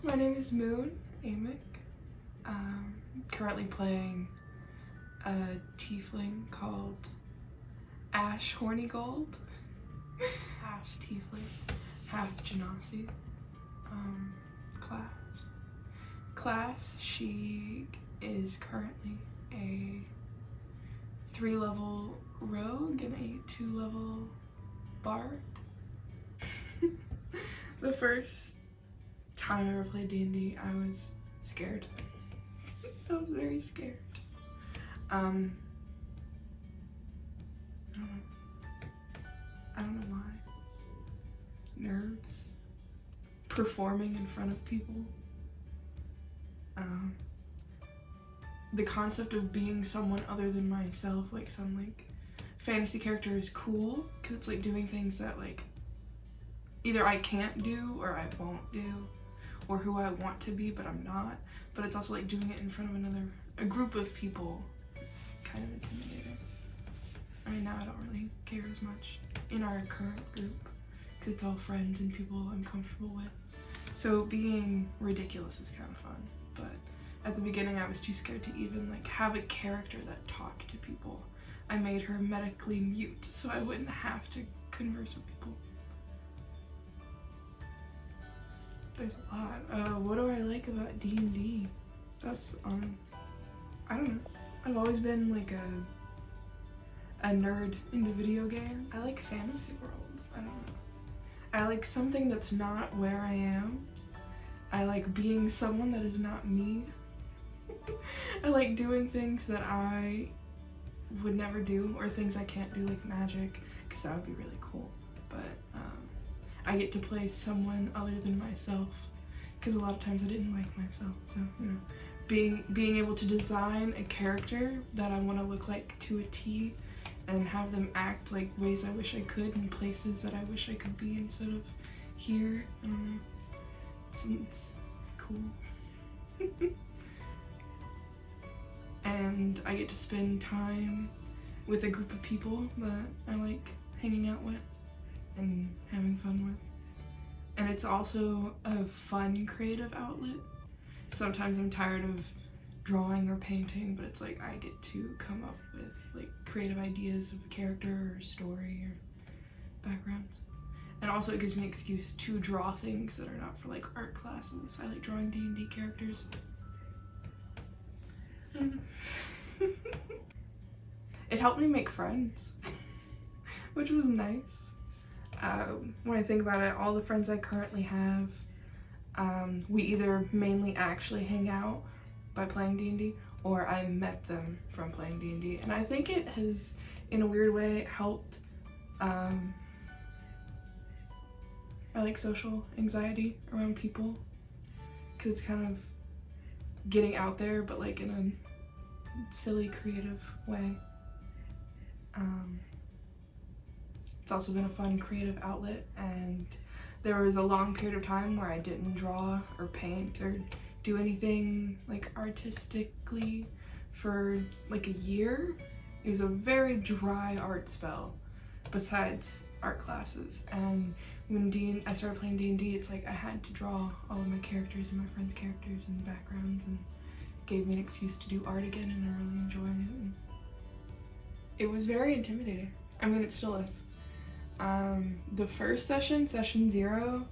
My name is Moon Amick. Currently playing a tiefling called Ash Hornigold. Half tiefling, half genasi. Class, she is currently a 3-level rogue and a 2-level bard. The first time I ever played D&D, I was scared. I was very scared. I don't know why. Nerves. Performing in front of people. The concept of being someone other than myself, like some like fantasy character, is cool because it's like doing things that like either I can't do or I won't do, or who I want to be but I'm not. But it's also like doing it in front of a group of people. It's kind of intimidating. I mean, now I don't really care as much in our current group because it's all friends and people I'm comfortable with. So being ridiculous is kind of fun, but at the beginning I was too scared to even like have a character that talked to people. I made her medically mute so I wouldn't have to converse with people. There's a lot. What do I like about D&D? That's, I don't know. I've always been like a nerd into video games. I like fantasy worlds. I don't know. I like something that's not where I am. I like being someone that is not me. I like doing things that I would never do, or things I can't do, like magic, because that would be really cool. But I get to play someone other than myself, because a lot of times I didn't like myself. So, you know, being able to design a character that I want to look like to a T, and have them act like ways I wish I could in places that I wish I could be instead of here. I don't know. It's cool. And I get to spend time with a group of people that I like hanging out with and having fun with. And it's also a fun creative outlet. Sometimes I'm tired of drawing or painting, but it's like I get to come up with like creative ideas of a character or story or backgrounds. And also it gives me an excuse to draw things that are not for like art classes. I like drawing D&D characters. It helped me make friends, which was nice. When I think about it, all the friends I currently have, we either mainly actually hang out by playing D&D, or I met them from playing D&D. And I think it has, in a weird way, helped I like social anxiety around people, because it's kind of getting out there, but like in a silly, creative way. It's also been a fun creative outlet, and there was a long period of time where I didn't draw or paint or do anything like artistically for like a year. It was a very dry art spell besides art classes, and when I started playing D&D, it's like I had to draw all of my characters and my friends' characters and backgrounds, and gave me an excuse to do art again, and I really enjoyed it. And it was very intimidating. I mean, it still is. The first session, session 0,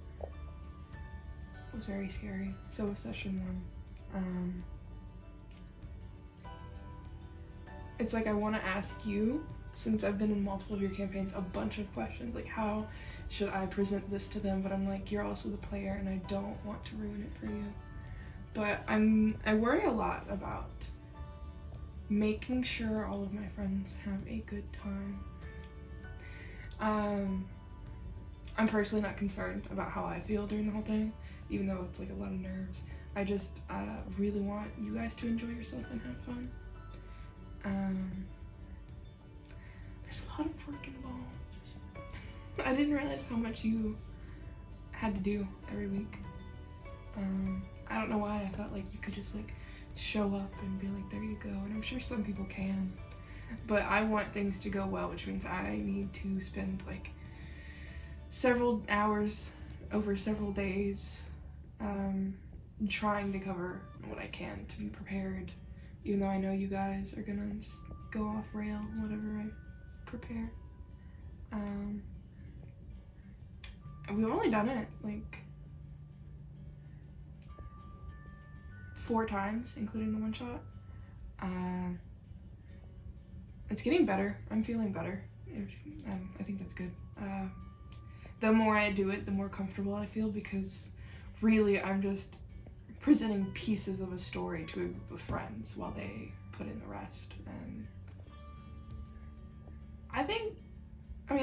was very scary. So was session 1. It's like I want to ask you, since I've been in multiple of your campaigns, a bunch of questions, like how should I present this to them, but I'm like, you're also the player and I don't want to ruin it for you. But I worry a lot about making sure all of my friends have a good time. I'm personally not concerned about how I feel during the whole thing, even though it's like a lot of nerves. I just really want you guys to enjoy yourself and have fun. There's a lot of work involved. I didn't realize how much you had to do every week. I don't know why I thought like you could just like show up and be like, there you go, and I'm sure some people can, but I want things to go well, which means I need to spend like several hours over several days trying to cover what I can to be prepared, even though I know you guys are gonna just go off rail whatever I prepare. We've only done it like 4 times, including the one shot. It's getting better. I'm feeling better. I think that's good. The more I do it, the more comfortable I feel, because really I'm just presenting pieces of a story to a group of friends while they put in the rest. And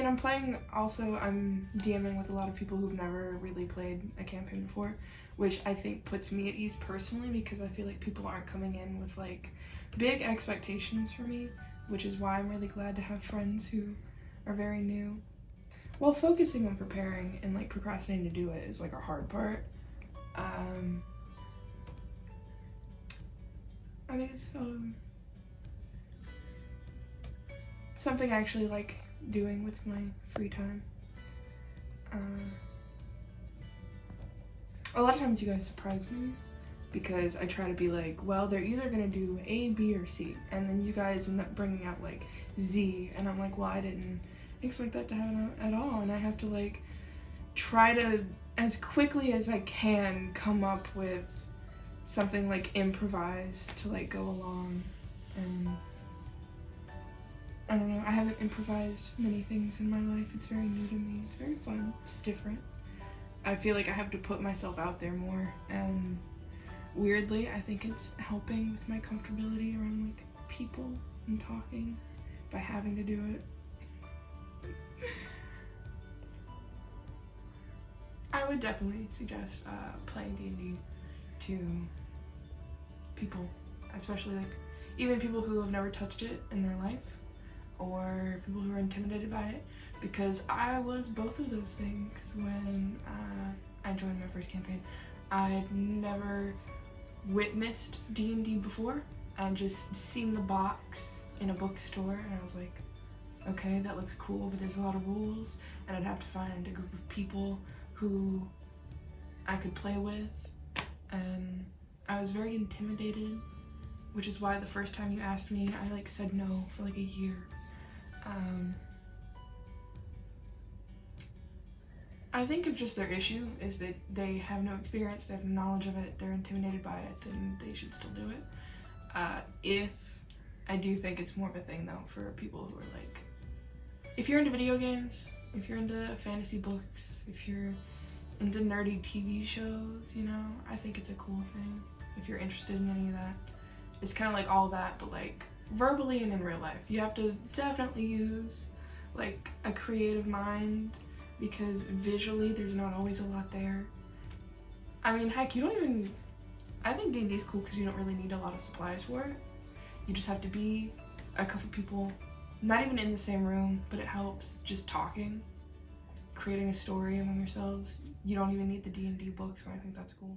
I'm playing also, I'm DMing with a lot of people who've never really played a campaign before, which I think puts me at ease personally, because I feel like people aren't coming in with like big expectations for me, which is why I'm really glad to have friends who are very new. While focusing on preparing and like procrastinating to do it is like a hard part. I think it's something I actually like doing with my free time. A lot of times you guys surprise me, because I try to be like, well, they're either gonna do A, B, or C, and then you guys end up bringing out like Z, and I'm like, well, I didn't expect that to happen at all, and I have to like try to, as quickly as I can, come up with something like improvised to like go along. And I don't know, I haven't improvised many things in my life. It's very new to me. It's very fun. It's different. I feel like I have to put myself out there more, and weirdly, I think it's helping with my comfortability around like people and talking by having to do it. I would definitely suggest playing D&D to people, especially like even people who have never touched it in their life, or people who are intimidated by it, because I was both of those things when I joined my first campaign. I'd never witnessed D&D before. I'd just seen the box in a bookstore, and I was like, okay, that looks cool, but there's a lot of rules, and I'd have to find a group of people who I could play with, and I was very intimidated, which is why the first time you asked me, I like said no for like a year. I think if just their issue is that they have no experience, they have no knowledge of it, they're intimidated by it, then they should still do it. I do think it's more of a thing though for people who are like, if you're into video games, if you're into fantasy books, if you're into nerdy TV shows, you know, I think it's a cool thing if you're interested in any of that. It's kind of like all that, but like verbally and in real life. You have to definitely use like a creative mind, because visually there's not always a lot there. I mean, heck, I think D&D is cool because you don't really need a lot of supplies for it. You just have to be a couple people, not even in the same room, but it helps just talking, creating a story among yourselves. You don't even need the D&D book, so I think that's cool.